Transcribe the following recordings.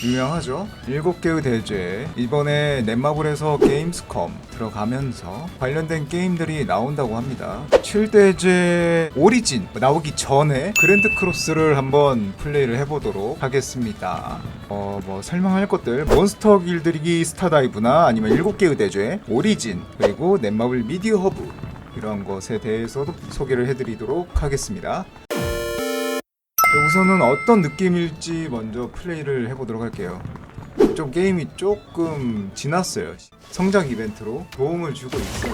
유명하죠. 7개의 대죄. 이번에 넷마블에서 게임스컴 들어가면서 관련된 게임들이 나온다고 합니다. 7대죄 오리진 나오기 전에 그랜드 크로스를 한번 플레이를 해보도록 하겠습니다. 뭐 설명할 것들 몬스터 길들이기 스타다이브나 아니면 7개의 대죄 오리진 그리고 넷마블 미디어 허브 이런 것에 대해서도 소개를 해드리도록 하겠습니다. 우선은 어떤 느낌일지 먼저 플레이를 해보도록 할게요. 좀 게임이 조금 지났어요. 성장 이벤트로 도움을 주고 있어요.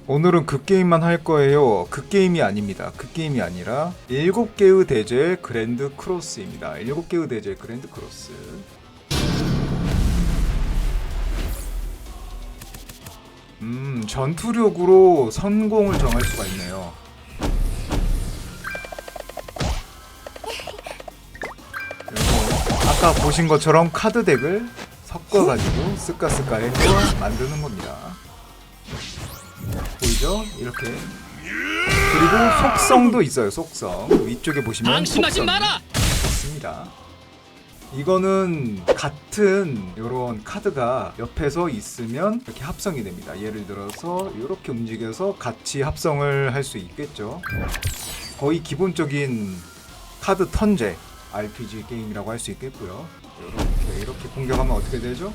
오늘은 그 게임만 할 거예요. 그 게임이 아닙니다. 그 게임이 아니라 7개의 대죄 그랜드 크로스입니다. 7개의 대죄 그랜드 크로스. 전투력으로 선공을 정할 수가 있네요. 아까 보신 것처럼 카드 덱을 섞어가지고 스까스까 해서 만드는 겁니다. 보이죠? 이렇게. 그리고 속성도 있어요. 속성 위쪽에 보시면 속성이 있습니다. 이거는 같은 이런 카드가 옆에서 있으면 이렇게 합성이 됩니다. 예를 들어서 이렇게 움직여서 같이 합성을 할 수 있겠죠. 거의 기본적인 카드 턴제 RPG 게임이라고 할 수 있겠고요. 이렇게 공격하면 어떻게 되죠?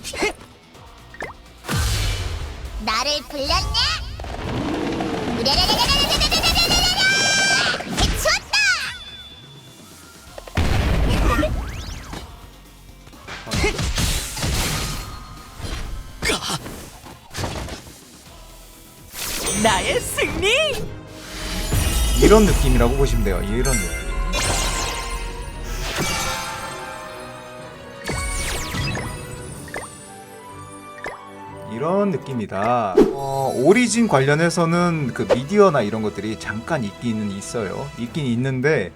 나를 불렀냐? 좋다! 나의 승리! 이런 느낌이라고 보시면 돼요. 이런 느낌. 이런 느낌이다. 오리진 관련해서는 그 미디어나 이런 것들이 잠깐 있기는 있어요. 있긴 있는데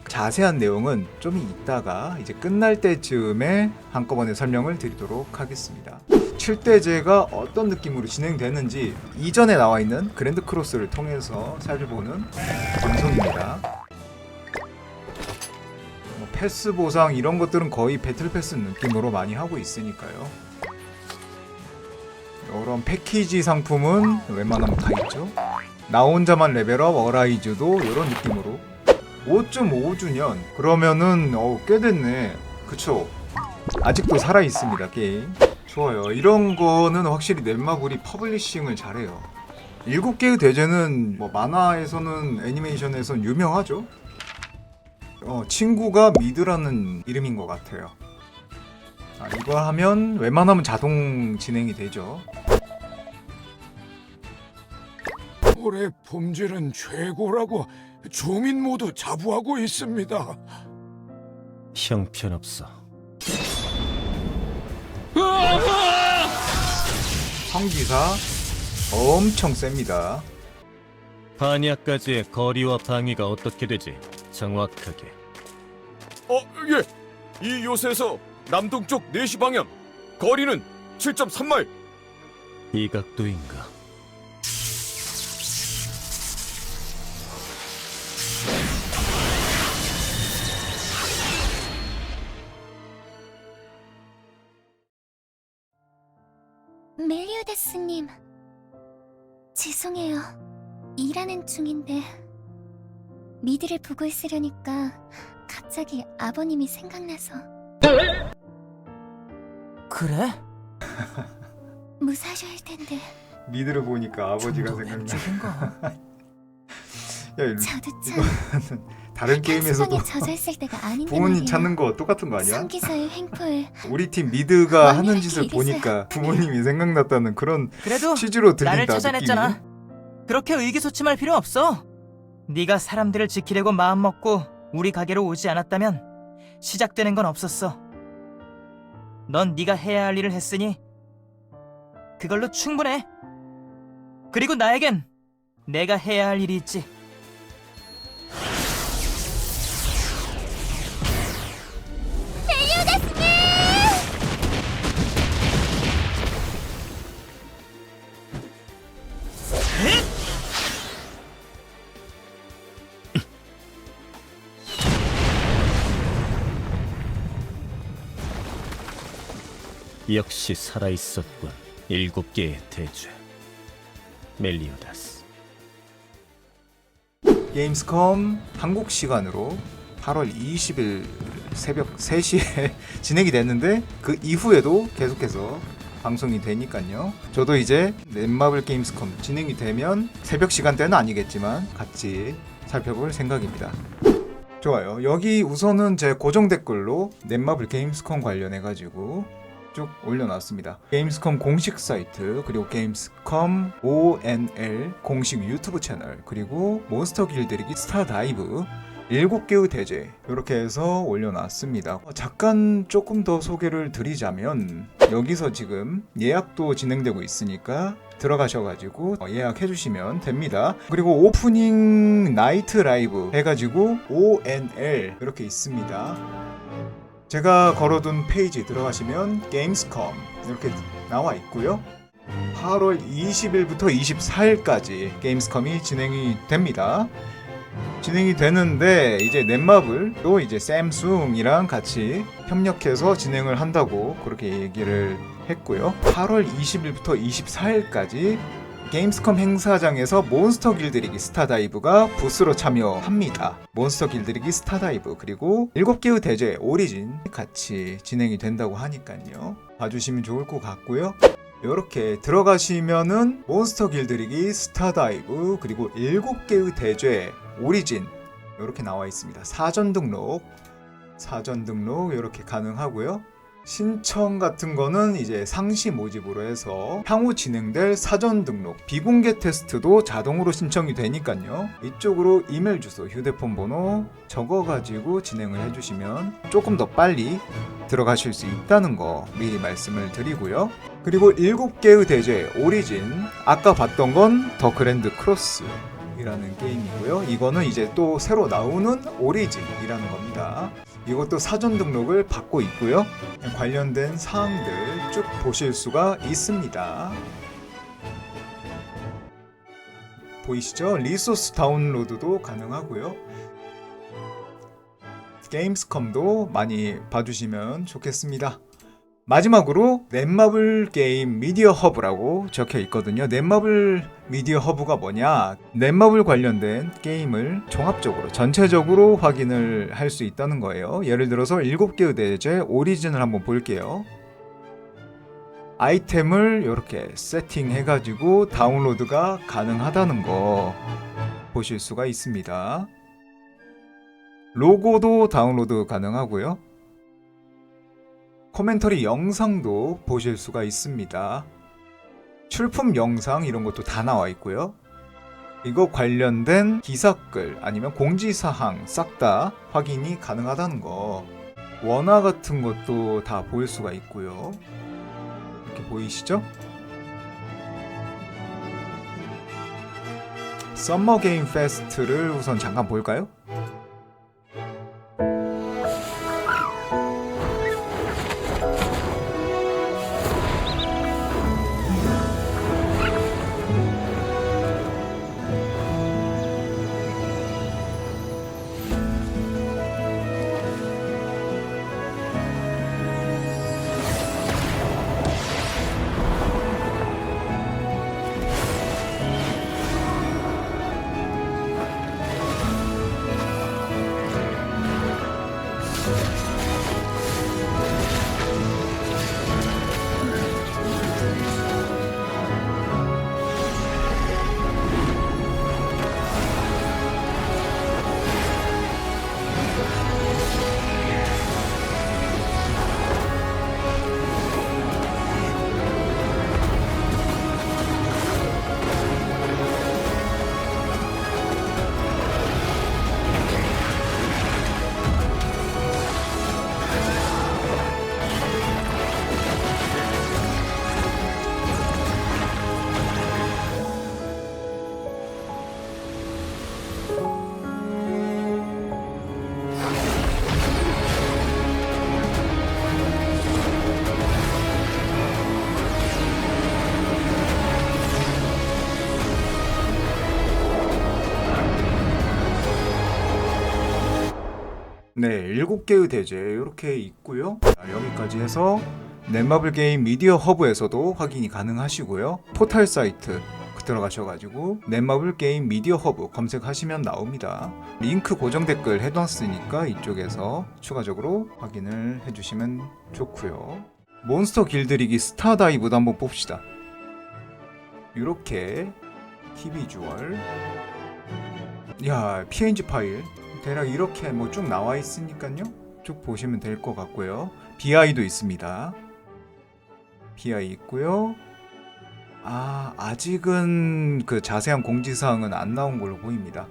자세한 내용은 좀 이따가 이제 끝날 때쯤에 한꺼번에 설명을 드리도록 하겠습니다. 7대제가 어떤 느낌으로 진행되는지 이전에 나와 있는 그랜드 크로스를 통해서 살펴보는 방송입니다. 패스 보상 이런 것들은 거의 배틀 패스 느낌으로 많이 하고 있으니까요. 이런 패키지 상품은 웬만하면 다 있죠. 나 혼자만 레벨업 어라이즈도 이런 느낌으로 5.5주년 그러면은 꽤 됐네. 그쵸? 아직도 살아있습니다 게임. 좋아요. 이런 거는 확실히 넷마블이 퍼블리싱을 잘해요. 7개의 대죄는 뭐 만화에서는 애니메이션에서는 유명하죠. 친구가 미드라는 이름인 것 같아요. 이거 하면 웬만하면 자동 진행이 되죠. 올해 봄질은 최고라고 주민 모두 자부하고 있습니다. 형편없어. 성기사 엄청 셉니다. 바니아까지의 거리와 방위가 어떻게 되지? 정확하게. 예. 이 요새에서 남동쪽 4시 방향. 거리는 7.3마일. 이 각도인가? 멜리오데스님, 죄송해요. 일하는 중인데 미드를 보고 있으려니까 갑자기 아버님이 생각나서. 그래? 무사하셔야 할 텐데. 미드를 보니까 아버지가 좀 더 생각나. 왼쪽인가? 야, 저도 참 이거는 다른 게임에서도 향수병에 젖어 있을 때가 아닌데 부모님 말이에요. 찾는 거 똑같은 거 아니야? 성기사의 횡포를 우리 팀 미드가 하는 왕이라는 짓을 게 보니까 부모님이 생각났다는 그런 그래도 취지로 나를 들린다 찾아냈잖아. 느낌이. 그렇게 의기소침할 필요 없어. 네가 사람들을 지키려고 마음먹고 우리 가게로 오지 않았다면 시작되는 건 없었어. 넌 네가 해야 할 일을 했으니 그걸로 충분해. 그리고 나에겐 내가 해야 할 일이 있지. 역시 살아있었군. 7개의 대죄. 멜리오다스. 게임스컴 한국 시간으로 8월 20일 새벽 3시에 진행이 됐는데 그 이후에도 계속해서 방송이 되니까요. 저도 이제 넷마블 게임스컴 진행이 되면 새벽 시간대는 아니겠지만 같이 살펴볼 생각입니다. 좋아요. 여기 우선은 제 고정 댓글로 넷마블 게임스컴 관련해가지고 쭉 올려놨습니다. 게임스컴 공식 사이트, 그리고 게임스컴 ONL 공식 유튜브 채널, 그리고 몬스터 길들이기 스타다이브 7개의 대죄 이렇게 해서 올려놨습니다. 잠깐 조금 더 소개를 드리자면 여기서 지금 예약도 진행되고 있으니까 들어가셔가지고 예약해주시면 됩니다. 그리고 오프닝 나이트 라이브 해가지고 ONL 이렇게 있습니다. 제가 걸어둔 페이지 들어가시면 게임스컴 이렇게 나와 있고요. 8월 20일부터 24일까지 게임스컴이 진행이 됩니다. 진행이 되는데 이제 넷마블도 이제 샘숭이랑 같이 협력해서 진행을 한다고 그렇게 얘기를 했고요. 8월 20일부터 24일까지 게임스컴 행사장에서 몬스터 길들이기 스타다이브가 부스로 참여합니다. 몬스터 길들이기 스타다이브 그리고 7개의 대죄 오리진 같이 진행이 된다고 하니까요. 봐주시면 좋을 것 같고요. 이렇게 들어가시면은 몬스터 길들이기 스타다이브 그리고 7개의 대죄 오리진 이렇게 나와 있습니다. 사전 등록 이렇게 가능하고요. 신청 같은 거는 이제 상시 모집으로 해서 향후 진행될 사전 등록 비공개 테스트도 자동으로 신청이 되니까요. 이쪽으로 이메일 주소, 휴대폰 번호 적어가지고 진행을 해주시면 조금 더 빨리 들어가실 수 있다는 거 미리 말씀을 드리고요. 그리고 7개의 대죄 오리진 아까 봤던 건 더 그랜드 크로스 이라는 게임이고요. 이거는 이제 또 새로 나오는 오리진이라는 겁니다. 이것도 사전 등록을 받고 있고요. 관련된 사항들 쭉 보실 수가 있습니다. 보이시죠? 리소스 다운로드도 가능하고요. 게임스컴도 많이 봐주시면 좋겠습니다. 마지막으로 넷마블 게임 미디어 허브라고 적혀 있거든요. 넷마블 미디어 허브가 뭐냐? 넷마블 관련된 게임을 종합적으로 전체적으로 확인을 할 수 있다는 거예요. 예를 들어서 7개의 대죄 오리진을 한번 볼게요. 아이템을 이렇게 세팅해 가지고 다운로드가 가능하다는 거 보실 수가 있습니다. 로고도 다운로드 가능하고요. 코멘터리 영상도 보실 수가 있습니다. 출품 영상 이런 것도 다 나와 있고요. 이거 관련된 기사글 아니면 공지사항 싹 다 확인이 가능하다는 거. 원화 같은 것도 다 볼 수가 있고요. 이렇게 보이시죠? 썸머 게임 페스트를 우선 잠깐 볼까요? 네, 7개의 대죄 이렇게 있고요. 자, 여기까지 해서 넷마블 게임 미디어 허브에서도 확인이 가능하시고요. 포털 사이트 들어가셔가지고 넷마블 게임 미디어 허브 검색하시면 나옵니다. 링크 고정 댓글 해놨으니까 이쪽에서 추가적으로 확인을 해주시면 좋고요. 몬스터 길들이기 스타다이브도 한번 봅시다. 이렇게 키 비주얼, 야 png 파일 대략 이렇게 뭐 쭉 나와 있으니까요. 쭉 보시면 될 것 같고요. BI도 있습니다. BI 있고요. 아직은 그 자세한 공지사항은 안 나온 걸로 보입니다.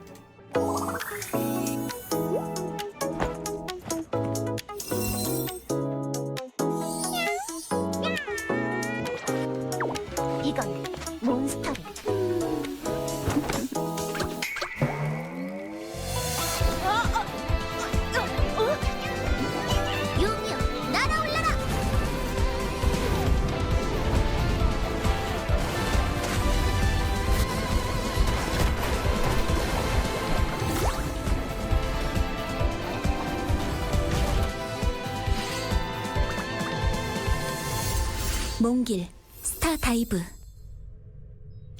이건 몬스터를. 유미여, 날아올라라! 몽길 스타다이브.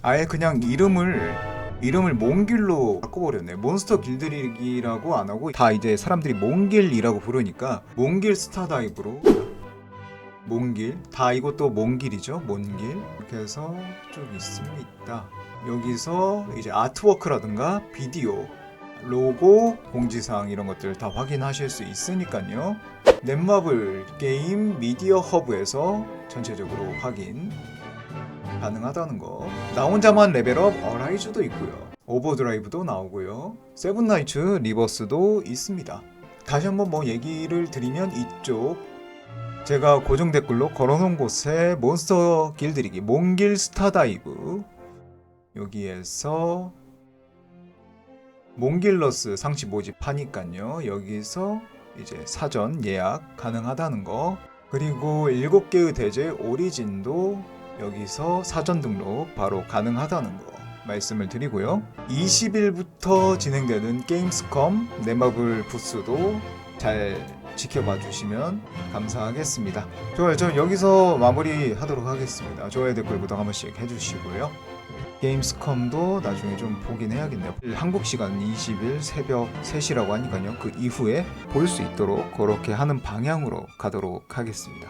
아예 그냥 이름을 몽길로 바꿔버렸네. 몬스터 길들이기라고 안 하고 다 이제 사람들이 몽길이라고 부르니까 몽길 스타다이브로 몽길 다 이것도 몽길이죠. 몽길 이렇게 해서 쭉 있습니다. 여기서 이제 아트워크라든가 비디오, 로고, 공지사항 이런 것들 다 확인하실 수 있으니까요. 넷마블 게임 미디어 허브에서 전체적으로 확인 가능하다는 거. 나 혼자만 레벨업 어라이즈도 있고요. 오버드라이브도 나오고요. 세븐나이츠 리버스도 있습니다. 다시 한번 뭐 얘기를 드리면 이쪽 제가 고정 댓글로 걸어놓은 곳에 몬스터 길들이기 몽길 스타다이브 여기에서 몽길러스 상시 모집하니까요. 여기서 이제 사전 예약 가능하다는 거. 그리고 7개의 대제 오리진도 여기서 사전 등록 바로 가능하다는 거 말씀을 드리고요. 20일부터 진행되는 게임스컴 넷마블 부스도 잘 지켜봐 주시면 감사하겠습니다. 좋아요. 저 여기서 마무리하도록 하겠습니다. 좋아요, 댓글, 구독 한 번씩 해주시고요. 게임스컴도 나중에 좀 보긴 해야겠네요. 한국 시간 20일 새벽 3시라고 하니까요. 그 이후에 볼 수 있도록 그렇게 하는 방향으로 가도록 하겠습니다.